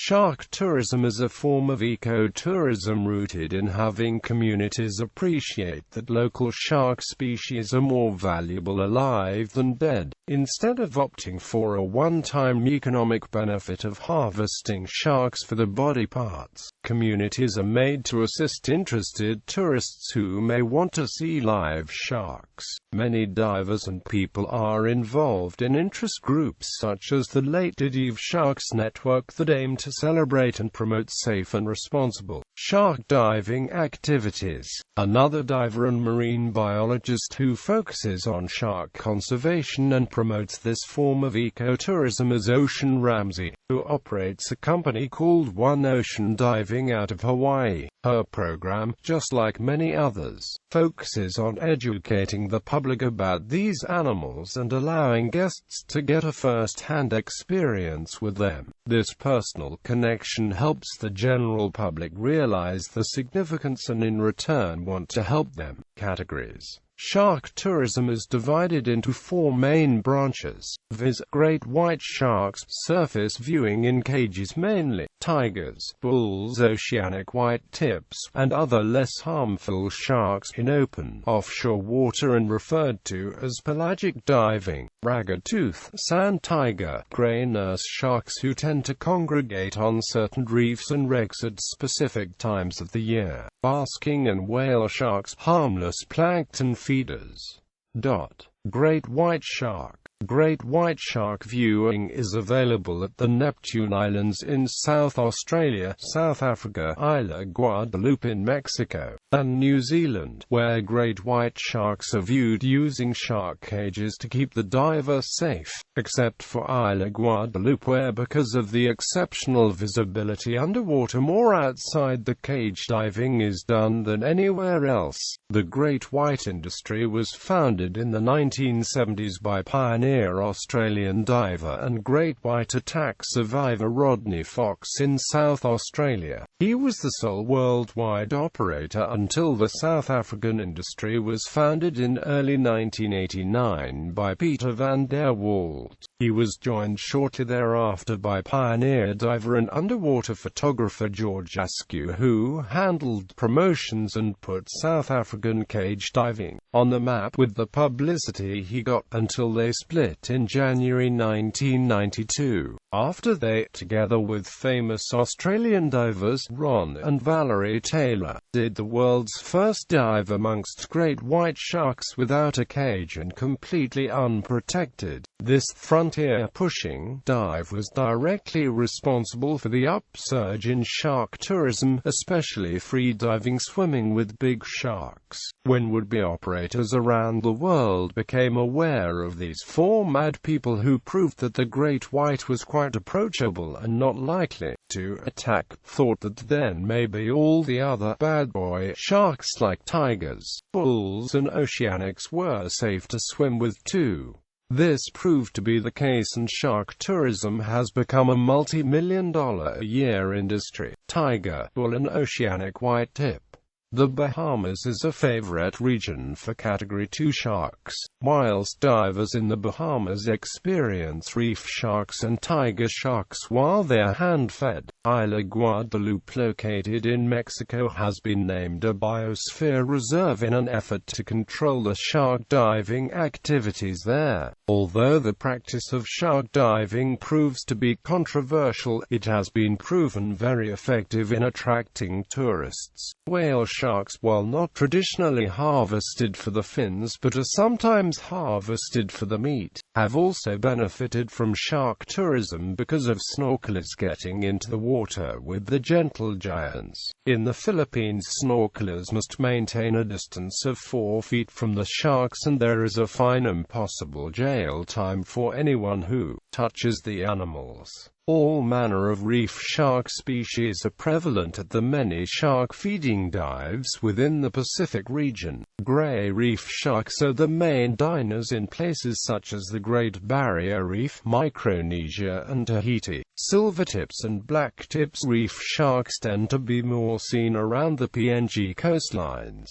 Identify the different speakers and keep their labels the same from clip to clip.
Speaker 1: Shark tourism is a form of ecotourism rooted in having communities appreciate that local shark species are more valuable alive than dead, instead of opting for a one-time economic benefit of harvesting sharks for the body parts. Communities are made to assist interested tourists who may want to see live sharks. Many divers and people are involved in interest groups such as the dead.Instead Sharks Network that aim to celebrate and promote safe and responsible shark diving activities. Another diver and marine biologist who focuses on shark conservation and promotes this form of ecotourism is Ocean Ramsey, who operates a company called One Ocean Diving out of Hawaii. Her program, just like many others, focuses on educating the public about these animals and allowing guests to get a first-hand experience with them. This personal connection helps the general public realize the significance and in return want to help them. Categories. Shark tourism is divided into four main branches, viz. Great white sharks, surface viewing in cages mainly, tigers, bulls, oceanic white tips, and other less harmful sharks in open, offshore water and referred to as pelagic diving, ragged-tooth, sand tiger, gray nurse sharks who tend to congregate on certain reefs and wrecks at specific times of the year, basking and whale sharks, harmless plankton feeders. Great white shark. Great white shark viewing is available at the Neptune Islands in South Australia, South Africa, Isla Guadalupe in Mexico, and New Zealand, where great white sharks are viewed using shark cages to keep the diver safe, except for Isla Guadalupe where because of the exceptional visibility underwater more outside the cage diving is done than anywhere else. The great white industry was founded in the 1970s by pioneer Australian diver and great white attack survivor Rodney Fox in South Australia. He was the sole worldwide operator until the South African industry was founded in early 1989 by Peter van der Walt. He was joined shortly thereafter by pioneer diver and underwater photographer George Askew, who handled promotions and put South African cage diving on the map with the publicity he got until they split in January 1992. After they, together with famous Australian divers Ron and Valerie Taylor, did the world's first dive amongst great white sharks without a cage and completely unprotected. This frontier-pushing dive was directly responsible for the upsurge in shark tourism, especially free-diving swimming with big sharks. When would-be operators around the world became aware of these four mad people who proved that the great white was quite approachable and not likely to attack, thought that then maybe all the other bad boy sharks like tigers, bulls and oceanics were safe to swim with too. This proved to be the case and shark tourism has become a multi-million-dollar-a-year industry. Tiger, bull and oceanic white tip. The Bahamas is a favorite region for Category 2 sharks. Whilst divers in the Bahamas experience reef sharks and tiger sharks while they are hand-fed, Isla Guadalupe, located in Mexico, has been named a biosphere reserve in an effort to control the shark diving activities there. Although the practice of shark diving proves to be controversial, it has been proven very effective in attracting tourists. Whale sharks, while not traditionally harvested for the fins but are sometimes harvested for the meat, have also benefited from shark tourism because of snorkelers getting into the water with the gentle giants. In the Philippines, snorkelers must maintain a distance of 4 feet from the sharks and there is a fine and possible jail time for anyone who touches the animals. All manner of reef shark species are prevalent at the many shark feeding dives within the Pacific region. Gray reef sharks are the main diners in places such as the Great Barrier Reef, Micronesia and Tahiti. Silvertips and blacktips reef sharks tend to be more seen around the PNG coastlines.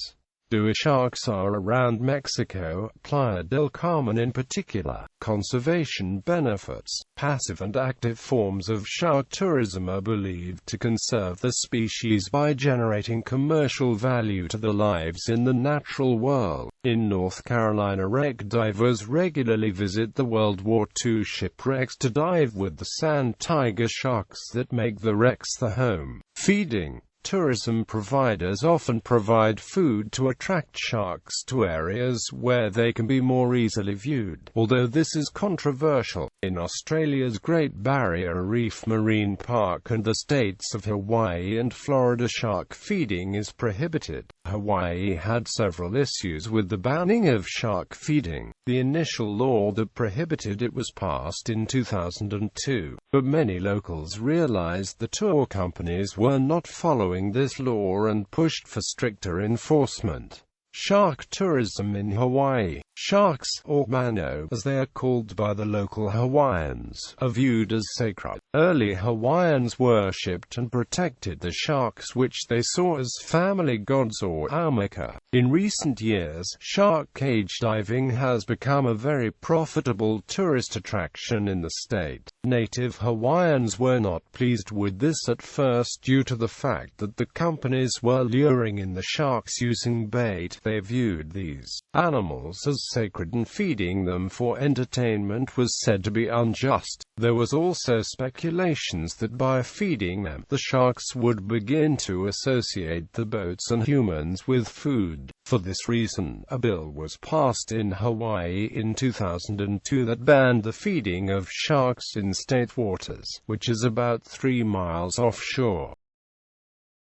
Speaker 1: Sharks are around Mexico, Playa del Carmen in particular. Conservation benefits. Passive and active forms of shark tourism are believed to conserve the species by generating commercial value to the lives in the natural world. In North Carolina, wreck divers regularly visit the World War II shipwrecks to dive with the sand tiger sharks that make the wrecks their home. Feeding. Tourism providers often provide food to attract sharks to areas where they can be more easily viewed, although this is controversial. In Australia's Great Barrier Reef Marine Park and the states of Hawaii and Florida, shark feeding is prohibited. Hawaii had several issues with the banning of shark feeding. The initial law that prohibited it was passed in 2002, but many locals realized the tour companies were not following this law and pushed for stricter enforcement. Shark tourism in Hawaii. Sharks, or mano, as they are called by the local Hawaiians, are viewed as sacred. Early Hawaiians worshipped and protected the sharks, which they saw as family gods or aumakua. In recent years, shark cage diving has become a very profitable tourist attraction in the state. Native Hawaiians were not pleased with this at first due to the fact that the companies were luring in the sharks using bait. They viewed these animals as sacred, and feeding them for entertainment was said to be unjust. There was also speculations that by feeding them, the sharks would begin to associate the boats and humans with food. For this reason, a bill was passed in Hawaii in 2002 that banned the feeding of sharks in state waters, which is about 3 miles offshore.